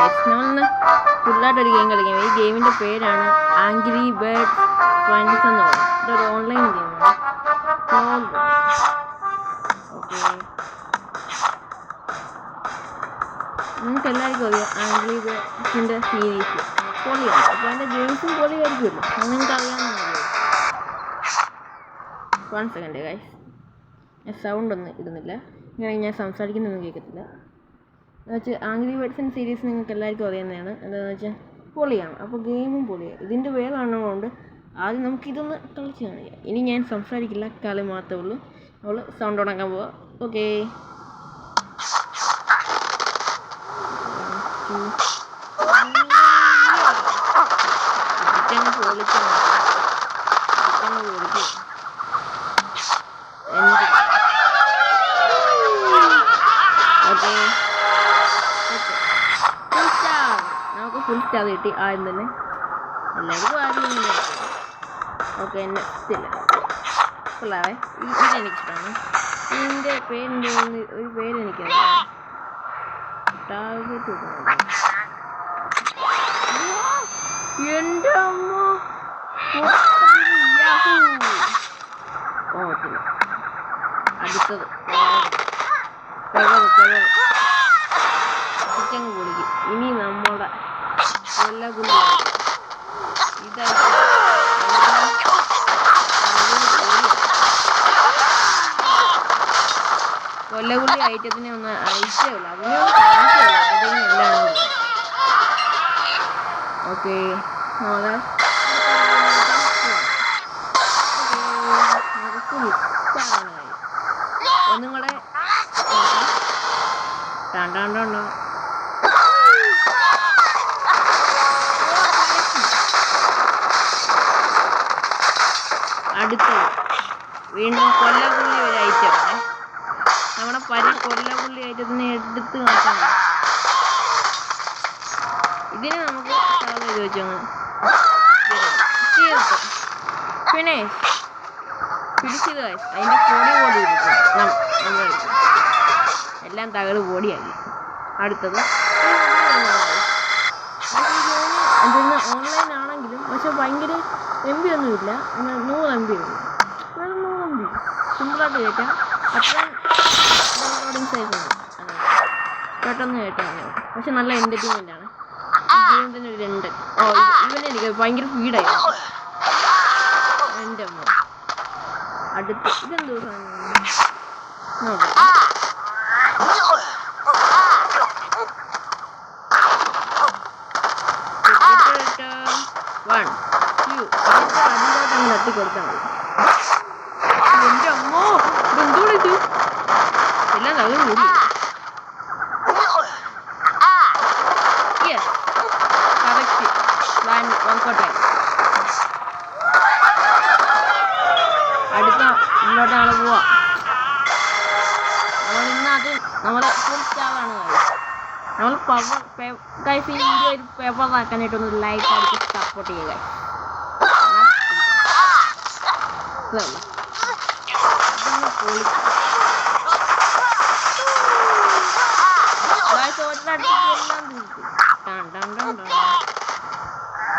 നമ്മളൊന്ന് ഫുള്ളായിട്ടൊരു ഗെയിം കളിക്കാം. ഈ ഗെയിമിൻ്റെ പേരാണ് ആംഗ്രി ബേർഡ്സ് ഫ്രണ്ട്സ് എന്ന് പറയും. ഇതൊരു ഓൺലൈൻ ഗെയിമാണ്. ഓക്കെ, നിങ്ങൾക്ക് എല്ലാവർക്കും അറിയാം ആംഗ്രി ബേർഡ്സിൻ്റെ സീരീസ് പൊളിയാണ്. അപ്പോൾ അതിൻ്റെ ഗെയിംസും പൊളിയായിരിക്കുമല്ലോ, അത് നിങ്ങൾക്ക് അറിയാവുന്നതല്ലേ. 1 സെക്കൻഡ് ഗൈസ്, ഞാൻ സൗണ്ട് ഒന്നും ഇടുന്നില്ല, ഇങ്ങനെ ഞാൻ സംസാരിക്കുന്നൊന്നും കേൾക്കത്തില്ല. എന്ന് വെച്ചാൽ ആംഗ്രി ബേർഡ്സിൻ്റെ സീരീസ് നിങ്ങൾക്ക് എല്ലാവർക്കും അറിയുന്നതാണ്. എന്താണെന്ന് വെച്ചാൽ പൊളിയാണ്. അപ്പോൾ ഗെയിമും പൊളിയാണ്. ഇതിൻ്റെ വേറാണുകൊണ്ട് ആദ്യം നമുക്കിതൊന്ന് കളിച്ച് കാണിക്കാം. ഇനി ഞാൻ സംസാരിക്കില്ല, കളി മാത്രമേ ഉള്ളൂ. നമ്മൾ സൗണ്ട് ഉണക്കാൻ പോവാം. ഓക്കെ, നമുക്ക് ഫുൾ സ്റ്റാർ കിട്ടി ആദ്യം തന്നെ. എല്ലാവർക്കും ആദ്യം തന്നെ. ഓക്കെ, നെക്സ്റ്റ് പിള്ളേരെ ഇതെനിക്കിഷ്ടമാണ്. ഇതിൻ്റെ പേരിൻ്റെ ഒരു പേരെനിക്കറിയാം. ടാർഗറ്റ് എൻ്റെ അമ്മ ഓട്ടില്ല. അടുത്തത് ചിക്കൻ കുളിക്കും. ഇനി നമ്മുടെ കൊല്ലകുള്ളി ഇതായിട്ട് കൊല്ലകുള്ളി ഐറ്റത്തിനെ ഒന്ന് അയച്ചേയുള്ളൂ, അതിനൊന്നും കാണിച്ചില്ല. അതിന് എല്ലാം ഓക്കെ. ഒന്നും കൂടെ ടാണ്ടോ അടുത്തത് വീണ്ടും കൊല്ലപുള്ളി ഒരു ഐറ്റമാണ്. നമ്മുടെ കൊല്ലപുള്ളി ഐറ്റത്തിനെ എടുത്ത് നോക്കണം. ഇതിനെ നമുക്ക് സാധനം ഇത് വെച്ചോന്ന് തീർത്ത് പിന്നെ പിടിച്ചത് അതിൻ്റെ പൊടി പിടിക്കും. നമ്മൾ എല്ലാം തകട് പൊടിയായി. അടുത്തത് എന്തെന്ന് ഓൺലൈൻ ആണെങ്കിലും പക്ഷെ ഭയങ്കര MB ഒന്നുമില്ല. 100 MB ഉള്ളൂ. വെറും 100 MB സിമ്പിളായിട്ട് കയറ്റാം. അത്രയും ഡൗൺലോഡിങ് സൈസ് ആണ്. പെട്ടെന്ന് കയറ്റാൻ, പക്ഷെ നല്ല എൻ്റർടൈൻമെൻ്റ് ആണ്. ഈ ഗെയിം തന്നെ ഒരു 2 ഇവനെനിക്ക് ഭയങ്കര സ്പീഡായിരുന്നു. എൻ്റെ അമ്മ. അടുത്ത് ഇതെന്തോ സാധനം നോക്കാം. അതിലോട്ടങ്ങ് തട്ടി കൊടുത്താൽ മതി. എൻ്റെ അമ്മോ, ഇതെന്തോടെ ഇത് എല്ലാം തകർ കൂടി. കറക്റ്റ് പ്ലാൻ വർക്കൗട്ടായി. അടുത്ത ഇങ്ങോട്ടാണ് പോവാ. നമ്മൾ ഇന്നത് നമ്മുടെ ഫുൾ സ്റ്റാറാണ്. നമ്മൾ ഗൈസ് ഈ വീഡിയോ ഒരു പേപ്പറാക്കാനായിട്ടൊന്ന് ലൈക്ക് അടിച്ച് സപ്പോർട്ട് ചെയ്യുക.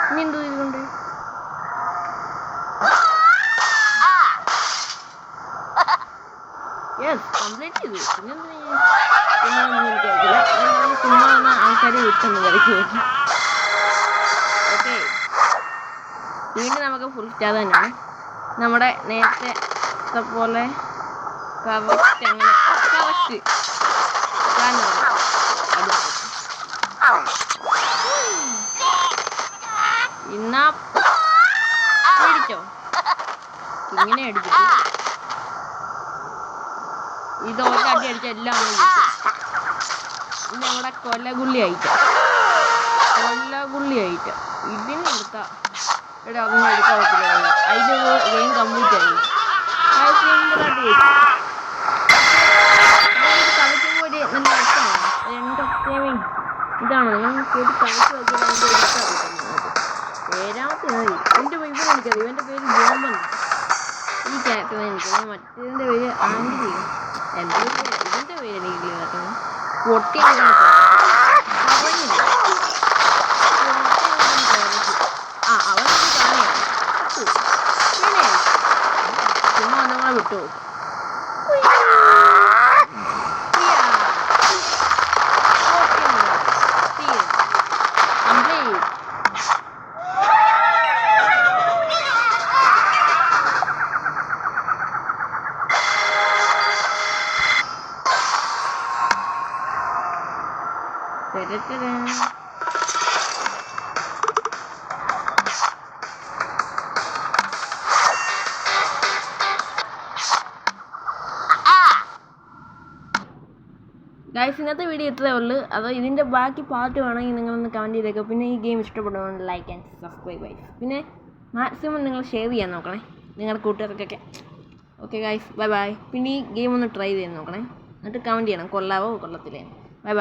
ഇനി എന്തോ ഇതുകൊണ്ട് കംപ്ലീറ്റ് ചെയ്തു. പിന്നൊന്നും എനിക്കറിയില്ല. ചുമ്മാ ആൾക്കാരെ വിട്ടെന്ന് കളിച്ചു നോക്കി. ഓക്കെ, വീണ്ടും നമുക്ക് ഫുൾ സ്റ്റാർ തന്നെയാണ്. നമ്മുടെ നേരത്തെ പോലെ കറക്റ്റ് അങ്ങനെ കറക്റ്റ് ഇന്നാ മേടിച്ചോ ഇങ്ങനെ അടിച്ചിട്ട് ഇത് ഒരടി അടിച്ച എല്ലാം ഇനി നമ്മുടെ കൊല്ലഗുള്ളി ഐറ്റം ഇതിന് എടുക്കാം. ഇവിടെ അങ്ങനെ എടുക്കാൻ പറ്റില്ല. അതിൻ്റെ ഗെയിം കംപ്ലീറ്റ് ആയി. സിമ്പിളായിട്ട് കളിക്കുമ്പോൾ ഒരു നല്ല രസമാണ്. എൻ്റർടൈൻമെൻറ്റ് ഇതാണ്. നിങ്ങൾ കേട്ട് കളിച്ച് നോക്കിയാൽ അതിൻ്റെ ഏഴാമത്തെ എൻ്റെ ഇവൻ എനിക്കറിയാം. ഇവൻ്റെ പേര് ജോമൻ. ഈ ക്യാരക്ടറിനെ എനിക്കറിയാം. മറ്റേതിൻ്റെ പേര് ആൻഡി. എൻ്റെ ഇതിൻ്റെ പേര് എനിക്കില്ല കേട്ടോ. പൊട്ടിയാണ് പറഞ്ഞില്ല. ഗൈസ്, ഇന്നത്തെ വീഡിയോ ഇത്രയേ ഉള്ളൂ. അതോ ഇതിൻ്റെ ബാക്കി പാർട്ട് വേണമെങ്കിൽ നിങ്ങളൊന്ന് കമൻറ്റ് ചെയ്തേക്കുക. പിന്നെ ഈ ഗെയിം ഇഷ്ടപ്പെടുവാണെങ്കിൽ ലൈക്ക് ആൻഡ് സബ്സ്ക്രൈബ് ഗൈസ്. പിന്നെ മാക്സിമം നിങ്ങൾ ഷെയർ ചെയ്യാൻ നോക്കണേ നിങ്ങളുടെ കൂട്ടുകാർക്കൊക്കെ. Okay guys, bye bye. പിന്നെ ഈ ഗെയിം ഒന്ന് ട്രൈ ചെയ്ത് നോക്കണേ, എന്നിട്ട് കമൻറ്റ് ചെയ്യണം കൊള്ളാവോ കൊള്ളത്തില്ലേ.